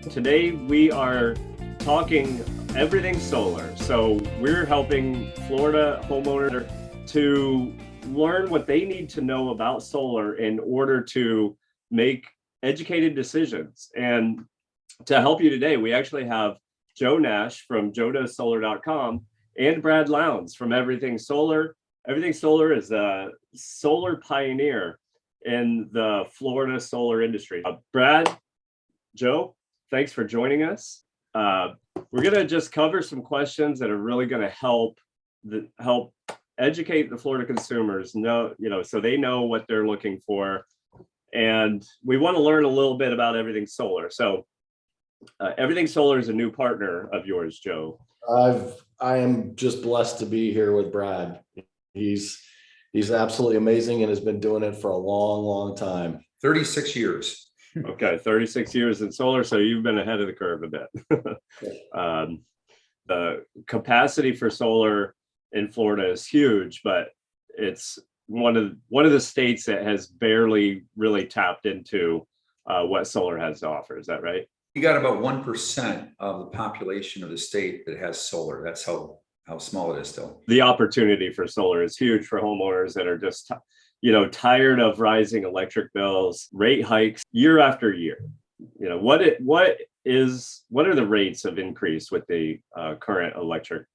Today we are talking everything solar. So we're helping Florida homeowners to learn what they need to know about solar in order to make educated decisions. And to help you today, we actually have Joe Nash from joenasolar.com and Brad Launs from Everything Solar. Everything Solar is a solar pioneer in the Florida solar industry. Brad, Joe, thanks for joining us. We're going to just cover some questions that are really going to help educate the Florida consumers so they know what they're looking for. And we want to learn a little bit about Everything Solar. So Everything Solar is a new partner of yours, Joe. I am just blessed to be here with Brad. He's absolutely amazing and has been doing it for a long time. 36 years. Okay, 36 years in solar, so you've been ahead of the curve a bit. The capacity for solar in Florida is huge, but it's one of the states that has barely really tapped into what solar has to offer. Is that right? You got about 1% of the population of the state that has solar. That's how small it is still. The opportunity for solar is huge for homeowners that are just tired of rising electric bills, rate hikes year after year. What are the rates of increase with the current electric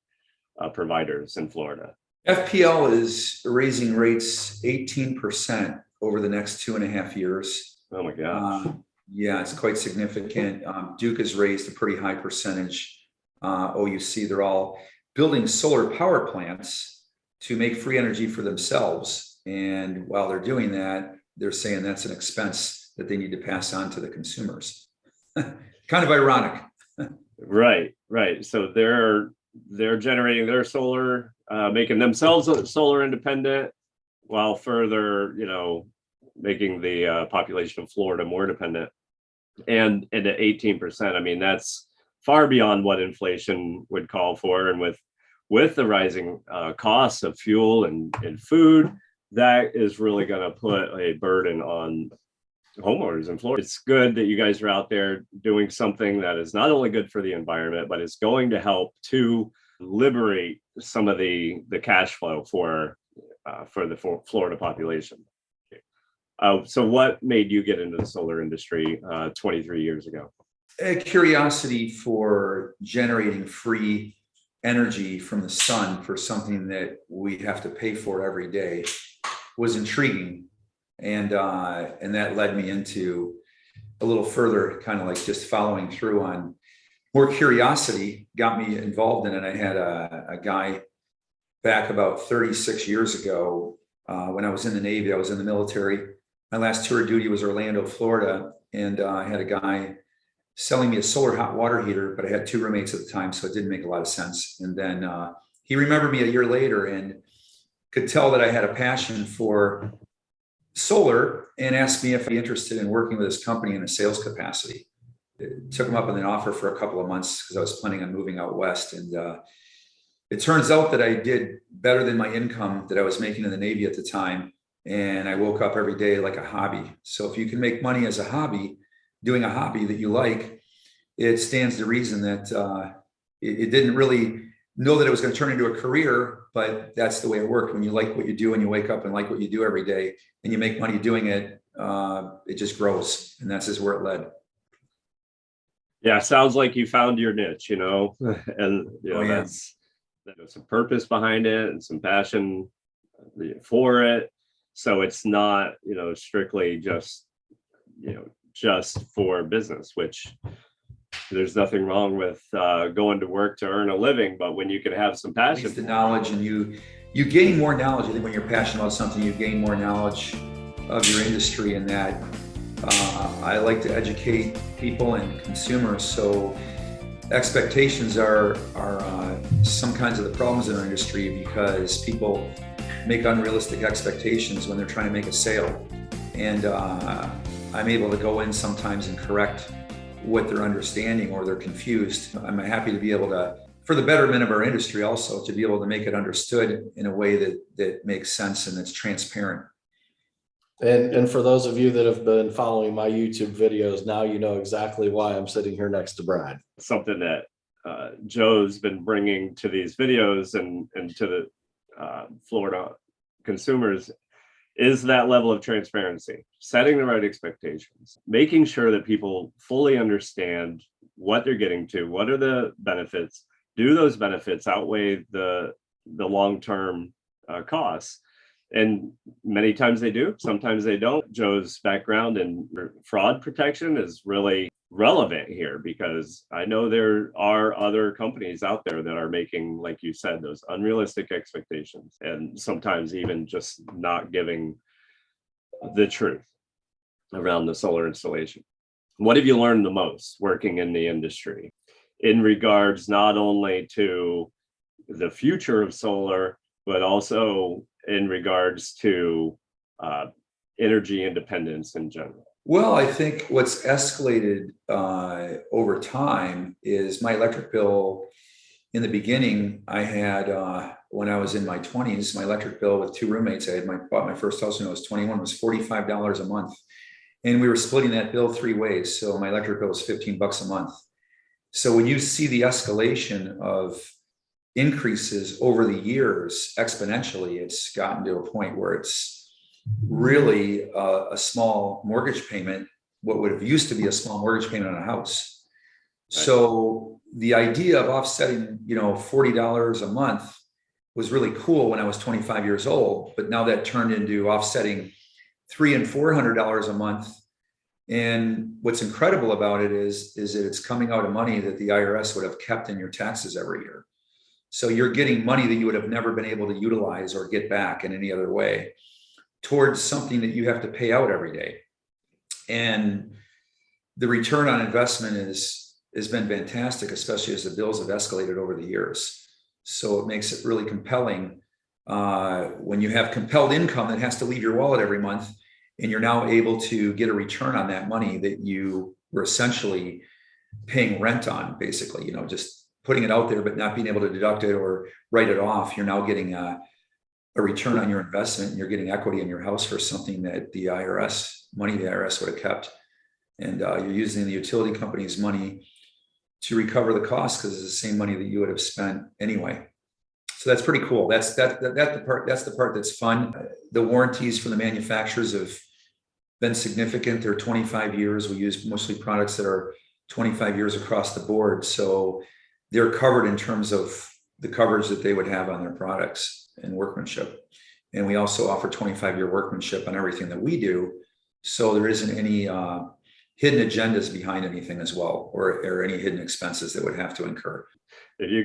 providers in Florida? FPL is raising rates 18% over the next 2.5 years. Oh my gosh. Yeah, it's quite significant. Duke has raised a pretty high percentage. OUC, they're all building solar power plants to make free energy for themselves. And while they're doing that, they're saying that's an expense that they need to pass on to the consumers. Kind of ironic. Right. So they're generating their solar, making themselves solar independent, while further, making the population of Florida more dependent. And at 18%, I mean, that's far beyond what inflation would call for. And with the rising costs of fuel and food, that is really going to put a burden on homeowners in Florida. It's good that you guys are out there doing something that is not only good for the environment, but it's going to help to liberate some of the cash flow for the Florida population. So what made you get into the solar industry 23 years ago? A curiosity for generating free energy from the sun for something that we have to pay for every day was intriguing. And that led me into a little further, kind of like just following through on more curiosity, got me involved in it. I had a guy back about 36 years ago when I was in the Navy. I was in the military. My last tour of duty was Orlando, Florida. And I had a guy selling me a solar hot water heater, but I had 2 roommates at the time, so it didn't make a lot of sense. And then he remembered me a year later and could tell that I had a passion for solar and asked me if I'd be interested in working with his company in a sales capacity. It took him up on an offer for a couple of months because I was planning on moving out west. And it turns out that I did better than my income that I was making in the Navy at the time. And I woke up every day like a hobby. So if you can make money as a hobby, doing a hobby that you like, it stands to reason that it didn't really know that it was going to turn into a career, but that's the way it worked. When you like what you do and you wake up and like what you do every day and you make money doing it, it just grows. And that's just where it led. Yeah, sounds like you found your niche, and there's some purpose behind it and some passion for it. So it's not, strictly just for business, which there's nothing wrong with going to work to earn a living, but when you can have some passion, the knowledge, and you gain more knowledge. I think when you're passionate about something, you gain more knowledge of your industry, and that I like to educate people and consumers. So expectations are some kinds of the problems in our industry because people make unrealistic expectations when they're trying to make a sale. And I'm able to go in sometimes and correct what they're understanding or they're confused. I'm happy to be able to, for the betterment of our industry also, to be able to make it understood in a way that makes sense and that's transparent. And for those of you that have been following my YouTube videos, now you know exactly why I'm sitting here next to Brad. Something that Joe's been bringing to these videos and to the Florida consumers is that level of transparency, setting the right expectations, making sure that people fully understand what they're getting to, what are the benefits, do those benefits outweigh the long-term costs? And many times they do, sometimes they don't. Joe's background in fraud protection is really relevant here because I know there are other companies out there that are making, like you said, those unrealistic expectations and sometimes even just not giving the truth around the solar installation. What have you learned the most working in the industry in regards not only to the future of solar, but also in regards to energy independence in general? Well, I think what's escalated over time is my electric bill. In the beginning, I had, when I was in my 20s, my electric bill with 2 roommates, bought my first house when I was 21, was $45 a month. And we were splitting that bill 3 ways. So my electric bill was $15 a month. So when you see the escalation of increases over the years exponentially, it's gotten to a point where it's really a small mortgage payment, what would have used to be a small mortgage payment on a house. Right. So the idea of offsetting, $40 a month was really cool when I was 25 years old, but now that turned into offsetting $300 and $400 a month. And what's incredible about it is that it's coming out of money that the IRS would have kept in your taxes every year. So you're getting money that you would have never been able to utilize or get back in any other way towards something that you have to pay out every day. And the return on investment has been fantastic, especially as the bills have escalated over the years. So it makes it really compelling when you have compelled income that has to leave your wallet every month, and you're now able to get a return on that money that you were essentially paying rent on, basically, just putting it out there, but not being able to deduct it or write it off. You're now getting a return on your investment, and you're getting equity in your house for something that the IRS would have kept. And you're using the utility company's money to recover the cost because it's the same money that you would have spent anyway. So that's pretty cool. That's the part that's fun. The warranties from the manufacturers have been significant. They're 25 years. We use mostly products that are 25 years across the board. So they're covered in terms of the coverage that they would have on their products and workmanship. And we also offer 25-year workmanship on everything that we do. So there isn't any hidden agendas behind anything as well, or any hidden expenses that would have to incur. If you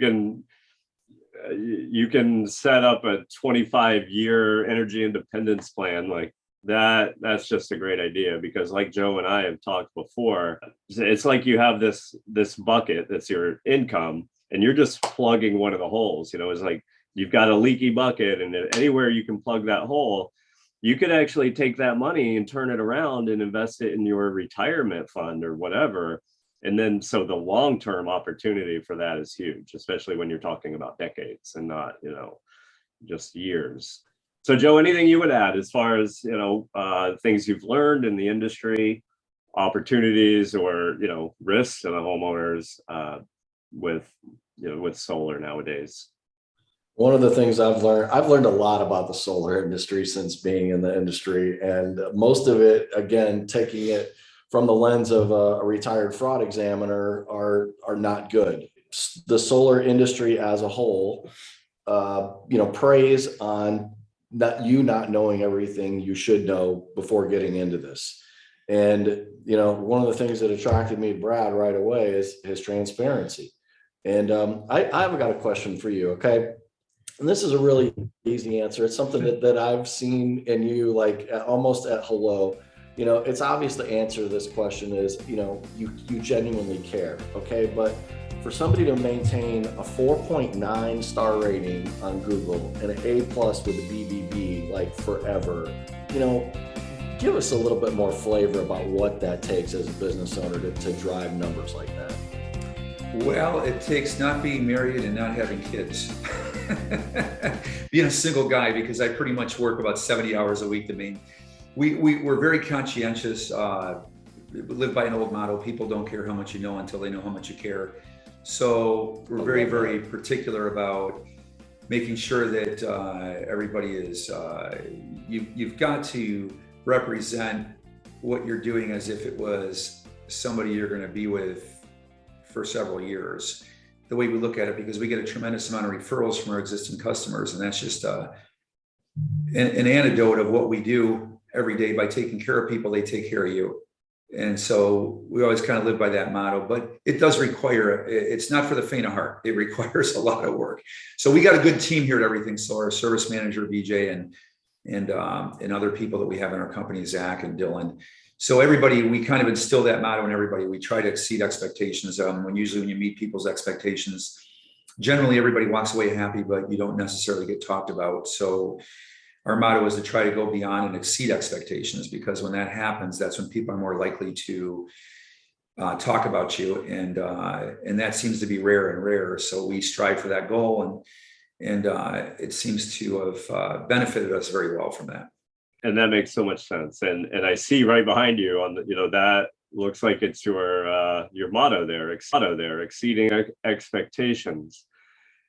can set up a 25-year energy independence plan like that, that's just a great idea, because like Joe and I have talked before, it's like you have this bucket that's your income and you're just plugging one of the holes. It's like you've got a leaky bucket, and anywhere you can plug that hole, you could actually take that money and turn it around and invest it in your retirement fund or whatever. And then, so the long-term opportunity for that is huge, especially when you're talking about decades and not, just years. So Joe, anything you would add as far as, things you've learned in the industry, opportunities or, risks to the homeowners with solar nowadays? One of the things I've learned a lot about the solar industry since being in the industry, and most of it, again, taking it from the lens of a retired fraud examiner, are not good. The solar industry as a whole, preys on not knowing everything you should know before getting into this. And, one of the things that attracted me to Brad right away is his transparency. And I've got a question for you, okay? And this is a really easy answer. It's something that I've seen in you, like almost at hello. It's obvious the answer to this question is, you genuinely care, okay? But for somebody to maintain a 4.9 star rating on Google and an A+ with a BBB, like forever, give us a little bit more flavor about what that takes as a business owner to drive numbers like that. Well, it takes not being married and not having kids. Being a single guy, because I pretty much work about 70 hours a week to we're very conscientious. We live by an old motto: people don't care how much you know until they know how much you care. So we're very, very particular about making sure that everybody is. You've got to represent what you're doing as if it was somebody you're going to be with for several years. The way we look at it, because we get a tremendous amount of referrals from our existing customers, and that's just an anecdote of what we do every day. By taking care of people, they take care of you. And so we always kind of live by that motto, but it does require, it's not for the faint of heart. It requires a lot of work. So we got a good team here at Everything Solar, service manager, BJ, and other people that we have in our company, Zach and Dylan. So everybody, we kind of instill that motto in everybody. We try to exceed expectations. When you meet people's expectations, generally everybody walks away happy, but you don't necessarily get talked about. So our motto is to try to go beyond and exceed expectations, because when that happens, that's when people are more likely to talk about you, and that seems to be rare and rare. So we strive for that goal, and it seems to have benefited us very well from that. And that makes so much sense. And I see right behind you on the, that looks like it's your motto there, exceeding expectations.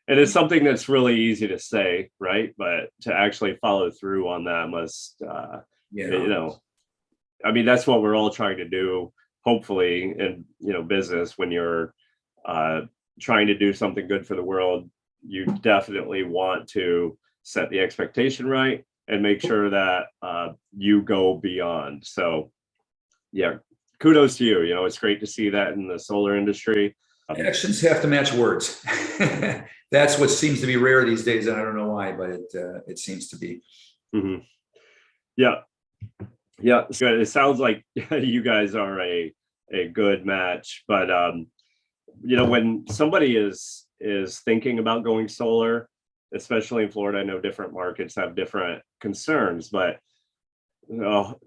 And it's something that's really easy to say, right? But to actually follow through on that must, I mean, that's what we're all trying to do, hopefully, in, business. When you're trying to do something good for the world, you definitely want to set the expectation right and make sure that you go beyond. So, yeah, kudos to you. It's great to see that in the solar industry. Actions have to match words. That's what seems to be rare these days, and I don't know why, but it seems to be. Mm-hmm. Yeah. So it sounds like you guys are a good match. But when somebody is thinking about going solar, especially in Florida, I know different markets have different concerns, but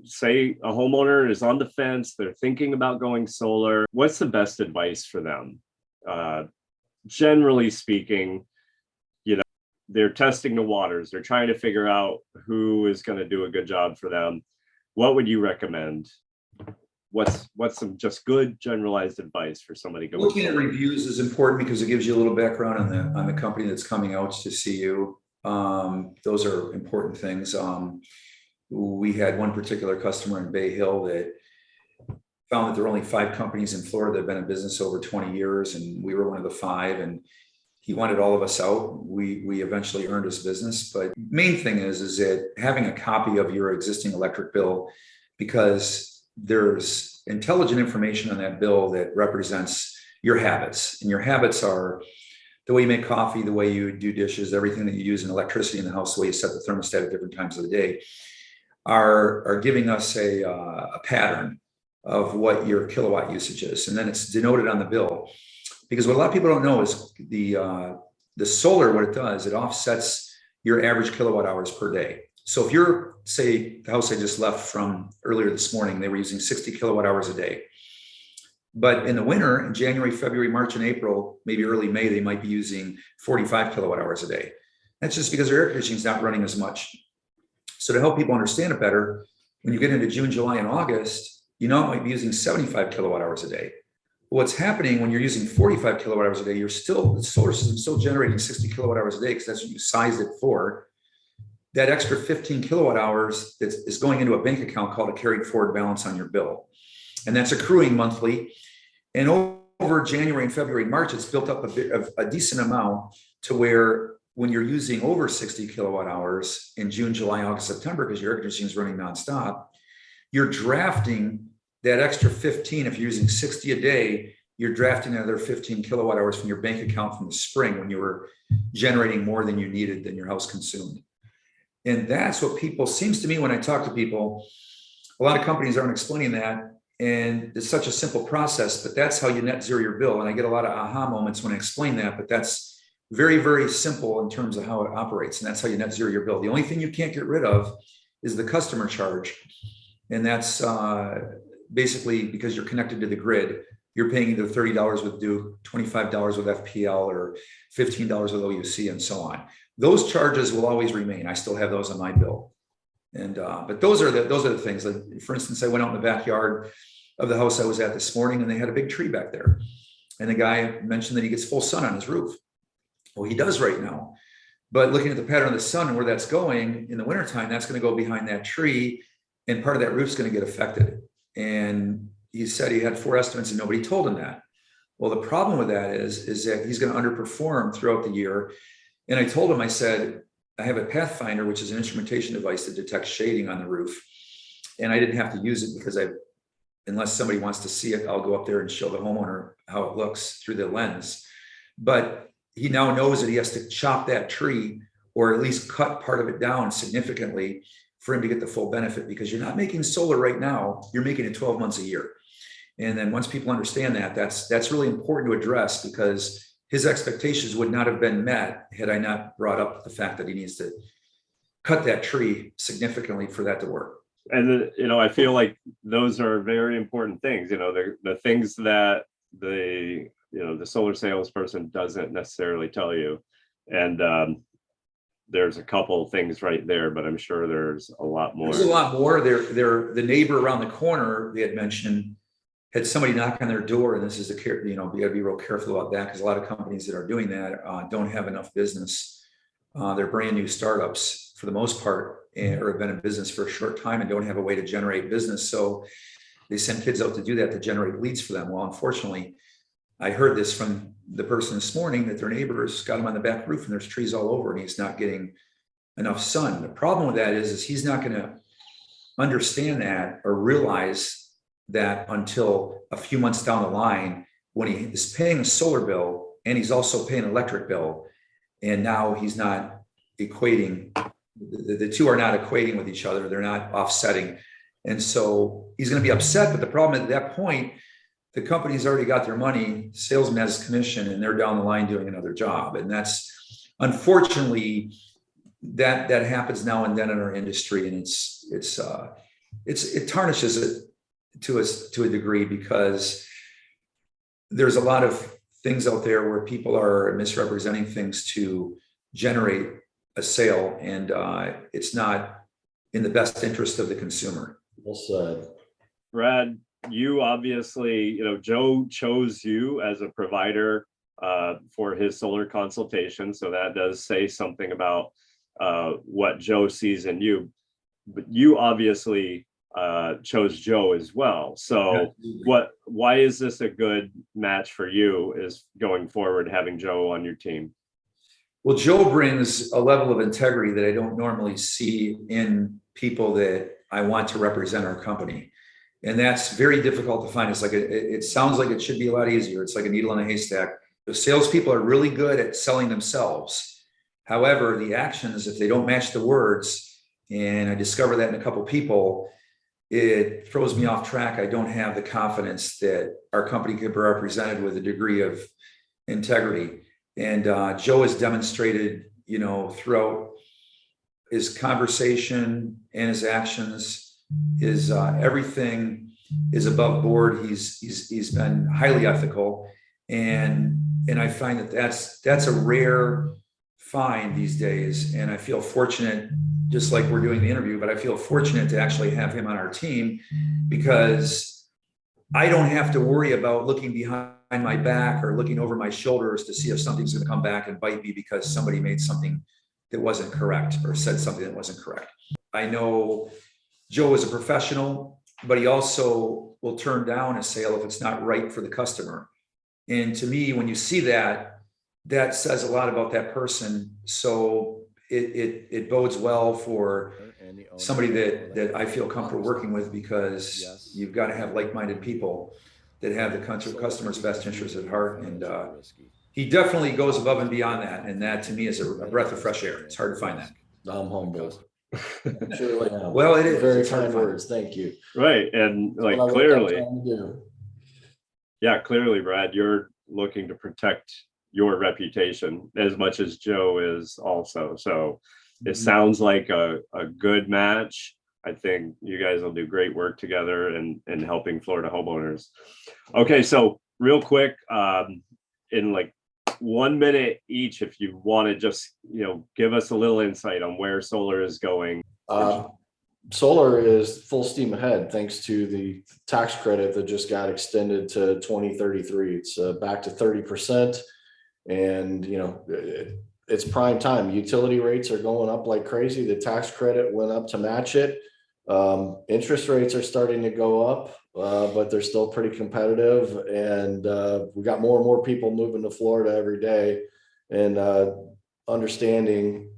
say a homeowner is on the fence, they're thinking about going solar. What's the best advice for them? Generally speaking, they're testing the waters. They're trying to figure out who is going to do a good job for them. What would you recommend? What's some just good generalized advice for somebody going? Looking at reviews is important because it gives you a little background on the company that's coming out to see you. Those are important things. We had one particular customer in Bay Hill that found that there were only 5 companies in Florida that have been in business over 20 years, and we were one of the 5, and he wanted all of us out. We eventually earned his business. But main thing is that having a copy of your existing electric bill, because there's intelligent information on that bill that represents your habits, and your habits are the way you make coffee, the way you do dishes, everything that you use in electricity in the house, the way you set the thermostat at different times of the day, are giving us a pattern of what your kilowatt usage is. And then it's denoted on the bill. Because what a lot of people don't know is the solar, what it does, it offsets your average kilowatt hours per day. So if you're, say, the house I just left from earlier this morning, they were using 60 kilowatt hours a day. But in the winter, in January, February, March, and April, maybe early May, they might be using 45 kilowatt hours a day. That's just because their air conditioning is not running as much. So to help people understand it better, when you get into June, July, and August, it might be using 75 kilowatt hours a day. What's happening when you're using 45 kilowatt hours a day, the solar system is still generating 60 kilowatt hours a day, because that's what you sized it for. That extra 15 kilowatt hours is going into a bank account called a carried forward balance on your bill. And that's accruing monthly. And over January and February and March, it's built up a decent amount to where when you're using over 60 kilowatt hours in June, July, August, September, because your air conditioning is running nonstop, you're drafting that extra 15. If you're using 60 a day, you're drafting another 15 kilowatt hours from your bank account from the spring when you were generating more than you needed, than your house consumed. And that's what seems to me when I talk to people, a lot of companies aren't explaining that. And it's such a simple process, but that's how you net zero your bill. And I get a lot of aha moments when I explain that, but that's very, very simple in terms of how it operates. And that's how you net zero your bill. The only thing you can't get rid of is the customer charge. And that's basically because you're connected to the grid. You're paying either $30 with Duke, $25 with FPL, or $15 with OUC, and so on. Those charges will always remain. I still have those on my bill. And but those are the things. Like, for instance, I went out in the backyard of the house I was at this morning, and they had a big tree back there. And the guy mentioned that he gets full sun on his roof. Well, he does right now. But looking at the pattern of the sun and where that's going in the wintertime, that's going to go behind that tree, and part of that roof's going to get affected. And he said he had 4 estimates and nobody told him that. Well, the problem with that is that he's going to underperform throughout the year. And I told him, I said, I have a Pathfinder, which is an instrumentation device that detects shading on the roof. And I didn't have to use it because unless somebody wants to see it, I'll go up there and show the homeowner how it looks through the lens. But he now knows that he has to chop that tree, or at least cut part of it down significantly for him to get the full benefit, because you're not making solar right now, you're making it 12 months a year. And then once people understand that, that's really important to address, because his expectations would not have been met had I not brought up the fact that he needs to cut that tree significantly for that to work. And I feel like those are very important things. The things that the solar salesperson doesn't necessarily tell you. And there's a couple of things right there, but I'm sure there's a lot more. There's a lot more. The neighbor around the corner, they had mentioned, had somebody knock on their door, and this is you got to be real careful about that, because a lot of companies that are doing that don't have enough business. They're brand new startups for the most part, or have been in business for a short time and don't have a way to generate business. So they send kids out to do that, to generate leads for them. Well, unfortunately, I heard this from the person this morning, that their neighbors got him on the back roof and there's trees all over and he's not getting enough sun. The problem with that is he's not going to understand that or realize that until a few months down the line, when he is paying a solar bill and he's also paying an electric bill. And now he's not equating, the two are not equating with each other. They're not offsetting. And so he's going to be upset. But the problem at that point, the company's already got their money, salesman has commission, and they're down the line doing another job. And that's, unfortunately, that happens now and then in our industry. And it tarnishes it to us to a degree, because there's a lot of things out there where people are misrepresenting things to generate a sale, and it's not in the best interest of the consumer. Well said. Brad, you obviously, Joe chose you as a provider for his solar consultation. So that does say something about what Joe sees in you. But you obviously chose Joe as well. So why is this a good match for you, is going forward, having Joe on your team? Well, Joe brings a level of integrity that I don't normally see in people that I want to represent our company. And that's very difficult to find. It's like, it sounds like it should be a lot easier. It's like a needle in a haystack. The salespeople are really good at selling themselves. However, the actions, if they don't match the words, and I discover that in a couple of people, it throws me off track. I don't have the confidence that our company could be represented with a degree of integrity. And Joe has demonstrated, throughout his conversation and his actions, his everything is above board. He's been highly ethical, and I find that that's a rare find these days. And I feel fortunate, just like we're doing the interview, but I feel fortunate to actually have him on our team, because I don't have to worry about looking behind my back or looking over my shoulders to see if something's going to come back and bite me because somebody made something that wasn't correct or said something that wasn't correct. I know Joe is a professional, but he also will turn down a sale if it's not right for the customer. And to me, when you see that, that says a lot about that person. So it bodes well for somebody that I feel comfortable working with, because you've got to have like-minded people that have the customer's best interest at heart. And he definitely goes above and beyond that. And that to me is a breath of fresh air. It's hard to find that. I'm humbled. Surely am. Well, it is. Very kind words. Thank you. Right. And like clearly, Brad, you're looking to protect your reputation as much as Joe is also. So it sounds like a good match. I think you guys will do great work together in helping Florida homeowners. Okay, so real quick, in like 1 minute each, if you want to just give us a little insight on where solar is going. solar is full steam ahead thanks to the tax credit that just got extended to 2033. It's back to 30%. And, it's prime time. Utility rates are going up like crazy. The tax credit went up to match it. Interest rates are starting to go up, but they're still pretty competitive. And we got more and more people moving to Florida every day and understanding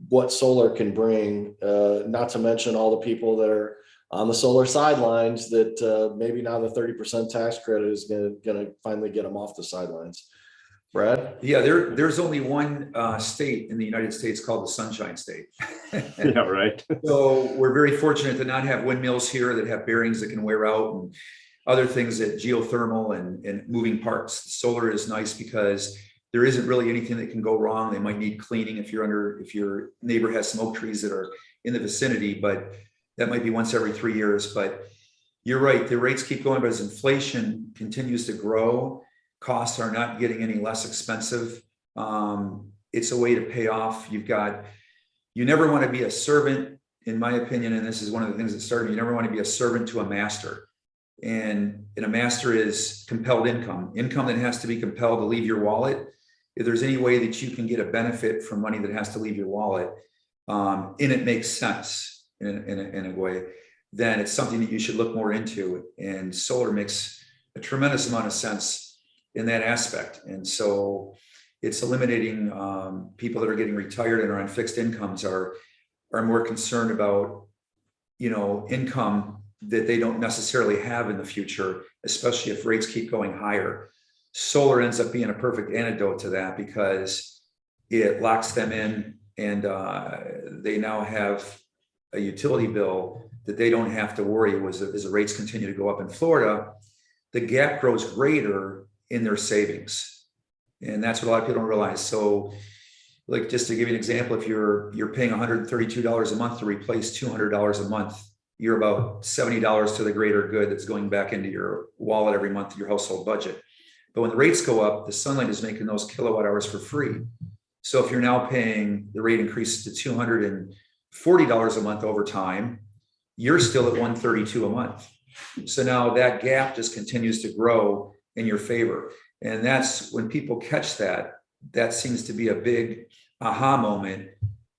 what solar can bring, not to mention all the people that are on the solar sidelines that maybe now the 30% tax credit is going to finally get them off the sidelines. Brad? Yeah, there's only one state in the United States called the Sunshine State. Yeah, right. So we're very fortunate to not have windmills here that have bearings that can wear out and other things that geothermal and moving parts. Solar is nice because there isn't really anything that can go wrong. They might need cleaning if your neighbor has some oak trees that are in the vicinity, but that might be once every 3 years. But you're right, the rates keep going, but as inflation continues to grow, costs are not getting any less expensive. It's a way to pay off. You never want to be a servant, in my opinion, and this is one of the things that started, you never want to be a servant to a master. And a master is compelled income that has to be compelled to leave your wallet. If there's any way that you can get a benefit from money that has to leave your wallet, and it makes sense in a way, then it's something that you should look more into. And solar makes a tremendous amount of sense in that aspect. And so it's eliminating people that are getting retired and are on fixed incomes are more concerned about, income that they don't necessarily have in the future, especially if rates keep going higher. Solar ends up being a perfect antidote to that because it locks them in and they now have a utility bill that they don't have to worry as the rates continue to go up in Florida. The gap grows greater in their savings. And that's what a lot of people don't realize. So like, just to give you an example, if you're paying $132 a month to replace $200 a month, you're about $70 to the greater good that's going back into your wallet every month, your household budget. But when the rates go up, the sunlight is making those kilowatt hours for free. So if you're now paying, the rate increases to $240 a month over time, you're still at $132 a month. So now that gap just continues to grow in your favor. And that's when people catch that seems to be a big aha moment,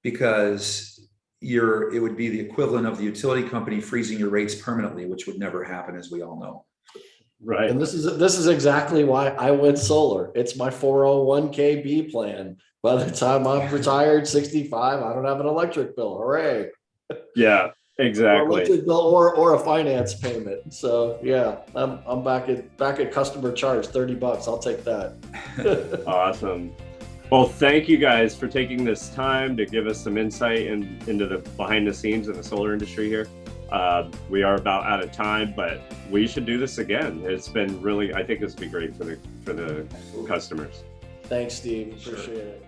because it would be the equivalent of the utility company freezing your rates permanently, which would never happen, as we all know. Right. And this is exactly why I went solar. It's my 401k plan. By the time I'm retired, 65, I don't have an electric bill. Hooray. Yeah, exactly. Electric bill or a finance payment. So yeah, I'm back at customer charge, $30. I'll take that. Awesome. Well, thank you guys for taking this time to give us some insight into the behind the scenes of the solar industry here. We are about out of time, but we should do this again. It's been really, I think this would be great for the customers. Thanks, Steve. Appreciate it.